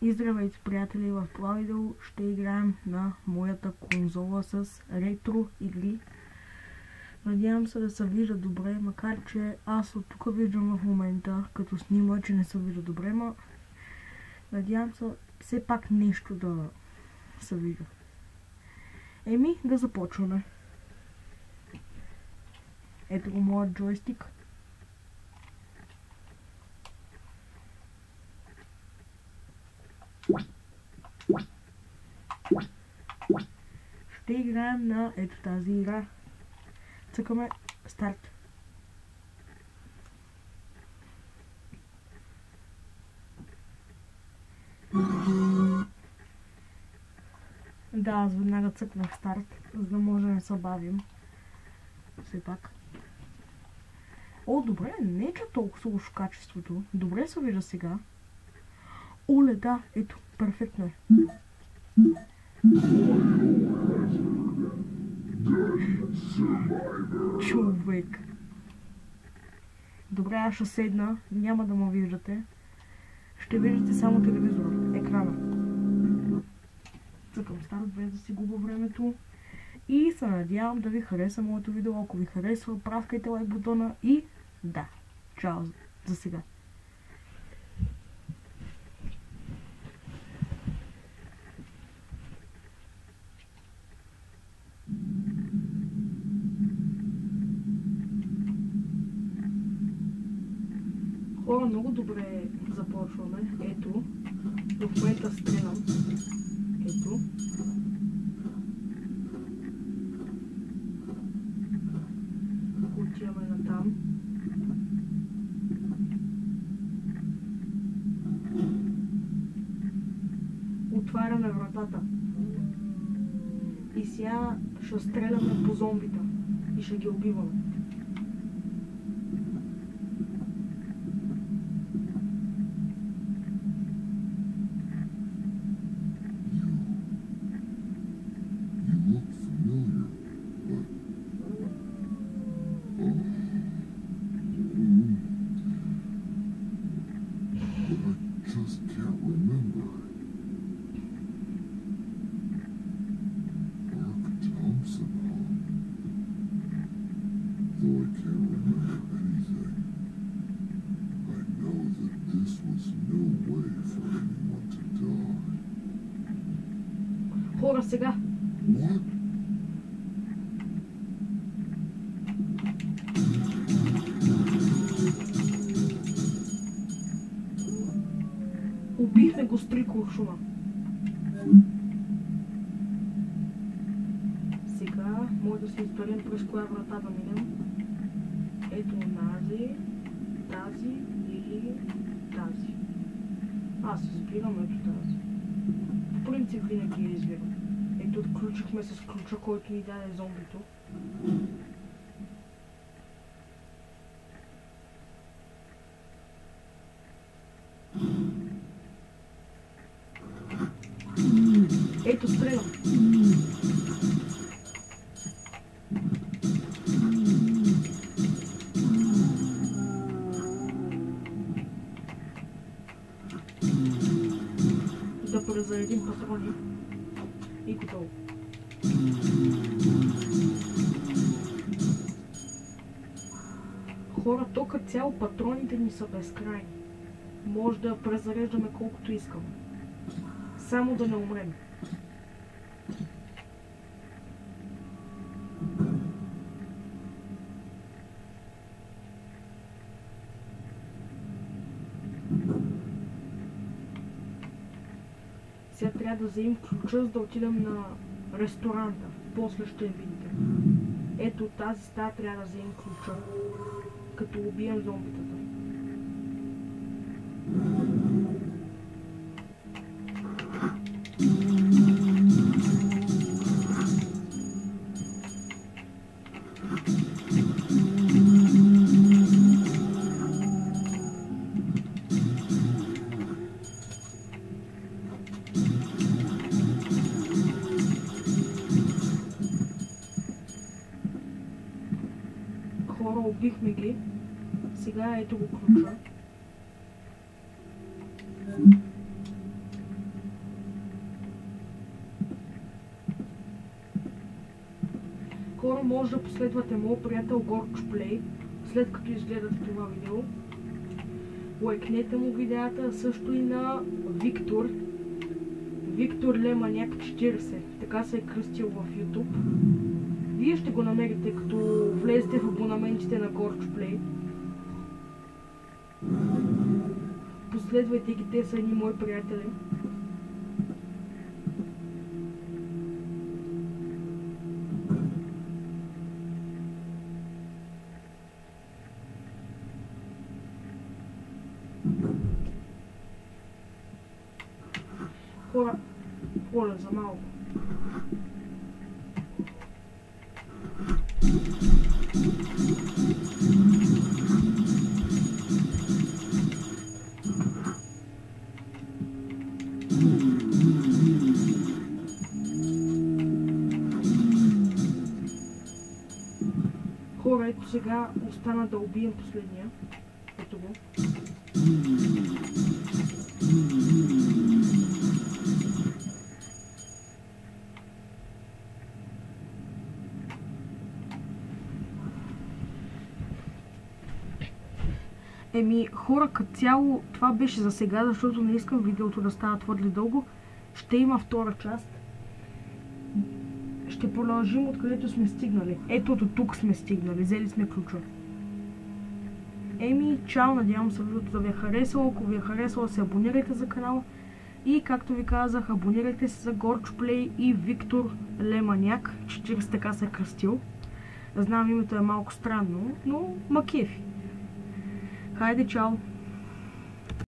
И здравейте, приятели, в това видео ще играем на моята конзола с ретро игри. Надявам се да се вижда добре, макар че аз от тук виждам в момента, като снима, че не се вижда добре, но надявам се все пак нещо да се вижда. Еми, да започваме. Ето го моят джойстик. Ще играем на ето тази игра. Цъкаме старт. Да, аз веднага цъкнах старт, за да може да не се бавим. Все пак. О, добре, не е че толкова лошо качеството. Добре се вижда сега. Оле, да, ето, перфектно е. Човек. Добре, аз ще седна, няма да ме виждате. Ще виждате само телевизора, екрана. Цъкам старт, без да си губя времето. И се надявам да ви хареса моето видео. Ако ви харесва, правкайте лайк бутона и да, чао за сега. Хора, много добре започваме. Ето, в момента стрелям. Ето. Отиваме на там. Отваряме вратата. И сега ще стреляме по зомбита. И ще ги убиваме. Just can't remember. Mark Thompson, huh? Though I can't remember anything, I know that this was no way for anyone to die. Хора, сега! What? Убихме го с 3 куршума. Сега може да се изберем през коя врата да минем. Ето тази или тази. Аз избирам ето тази. В принцип винаги я избирам. Ето отключихме с ключа, който ни даде зомбито. Ето, стрелям. Да презаредим патрони. И готово. Хора, тук цяло патроните ни са безкрайни. Може да презареждаме колкото искаме. Само да не умрем. Сега трябва да вземем ключа, за да отидем на ресторанта. После ще я видите. Ето тази стая трябва да вземем ключа, като убием зомбитата. Хора, убихме ги. Сега ето го ключа. може да последвате моят приятел GorgePlay, след като изгледате това видео. Лайкнете му видеята, също и на Виктор. Виктор Леманяк 40, така се е кръстил в YouTube. Вие ще го намерите, като влезете в абонаментите на GorgePlay. Последвайте ги, те са едни мои приятели. Хора, моля за малко. Хора, ето сега остана да убием последния. Ето го. Еми, хора, като цяло това беше за сега, защото не искам видеото да става твърде дълго. Ще има втора част. Ще продължим откъдето сме стигнали. Ето до тук сме стигнали, взели сме ключа. Еми, чао, надявам се видеото да ви е харесало. Ако ви е харесало, се абонирайте за канала. И както ви казах, абонирайте се за GorgePlay и Виктор Леманяк 40, така се е кръстил. Знам, името е малко странно, но ма кефи. Хайде, чао!